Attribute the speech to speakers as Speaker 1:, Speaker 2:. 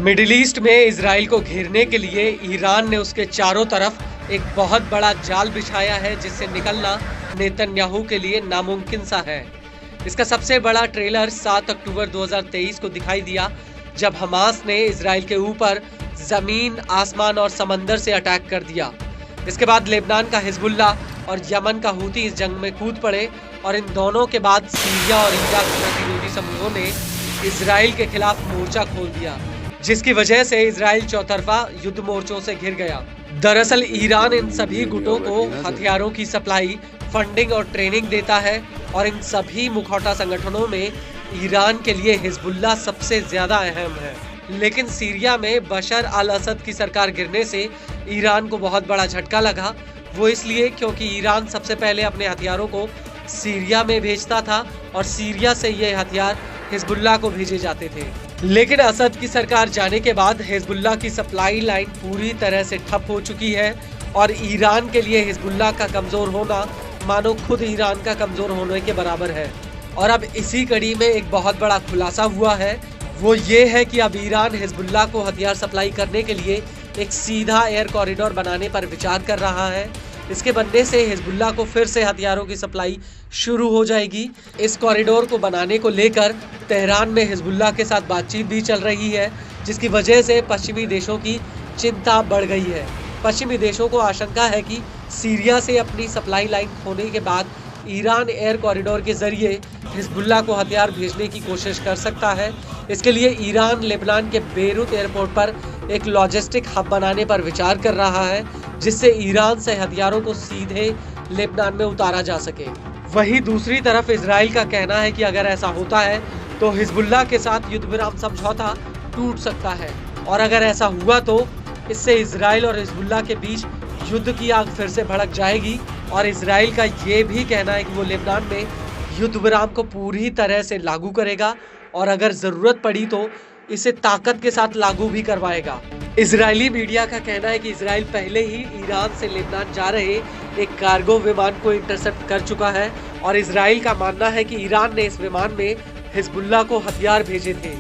Speaker 1: Middle east में Israel को घेरने के लिए ईरान ने उसके चारों तरफ एक बहुत बड़ा जाल बिछाया है, जिससे निकलना नेतन्याहू के लिए नामुमकिन सा है। इसका सबसे बड़ा ट्रेलर 7 अक्टूबर 2023 को दिखाई दिया, जब हमास ने इजराइल के ऊपर जमीन, आसमान और समंदर से अटैक कर दिया। इसके बाद लेबनान का हिजबुल्ला और यमन का हूती इस जंग में कूद पड़े और इन दोनों के बाद सीरिया और इराक प्रतिरोधी समूहों ने इजराइल के खिलाफ मोर्चा खोल दिया, जिसकी वजह से इजराइल चौतरफा युद्ध मोर्चों से घिर गया। दरअसल ईरान इन सभी गुटों को हथियारों की सप्लाई, फंडिंग और ट्रेनिंग देता है और इन सभी मुखौटा संगठनों में ईरान के लिए हिजबुल्ला सबसे ज्यादा अहम है। लेकिन सीरिया में बशर अल असद की सरकार गिरने से ईरान को बहुत बड़ा झटका लगा। वो इसलिए क्योंकि ईरान सबसे पहले अपने हथियारों को सीरिया में भेजता था और सीरिया से ये हथियार हिजबुल्ला को भेजे जाते थे। लेकिन असद की सरकार जाने के बाद हिजबुल्ला की सप्लाई लाइन पूरी तरह से ठप हो चुकी है और ईरान के लिए हिजबुल्ला का कमजोर होना मानो खुद ईरान का कमजोर होने के बराबर है। और अब इसी कड़ी में एक बहुत बड़ा खुलासा हुआ है। वो ये है कि अब ईरान हिजबुल्ला को हथियार सप्लाई करने के लिए एक सीधा एयर कॉरिडोर बनाने पर विचार कर रहा है। इसके बनने से हिजबुल्ला को फिर से हथियारों की सप्लाई शुरू हो जाएगी। इस कॉरिडोर को बनाने को लेकर तेहरान में हिजबुल्ला के साथ बातचीत भी चल रही है, जिसकी वजह से पश्चिमी देशों की चिंता बढ़ गई है। पश्चिमी देशों को आशंका है कि सीरिया से अपनी सप्लाई लाइन खोने के बाद ईरान एयर कॉरिडोर के जरिए हिजबुल्ला को हथियार भेजने की कोशिश कर सकता है। इसके लिए ईरान लेबनान के बेरूत एयरपोर्ट पर एक लॉजिस्टिक हब बनाने पर विचार कर रहा है, जिससे ईरान से हथियारों को सीधे लेबनान में उतारा जा सके। वहीं दूसरी तरफ इजराइल का कहना है कि अगर ऐसा होता है तो हिजबुल्ला के साथ युद्ध विराम समझौता टूट सकता है, और अगर ऐसा हुआ तो इससे इजराइल और हिजबुल्ला के बीच युद्ध की आग फिर से भड़क जाएगी। और इजराइल का ये भी कहना है कि वो लेबनान में युद्ध विराम को पूरी तरह से लागू करेगा और अगर जरूरत पड़ी तो इसे ताकत के साथ लागू भी करवाएगा। इजरायली मीडिया का कहना है कि इजराइल पहले ही ईरान से लेबनान जा रहे एक कार्गो विमान को इंटरसेप्ट कर चुका है और इजराइल का मानना है कि ईरान ने इस विमान में हिजबुल्ला को हथियार भेजे थे।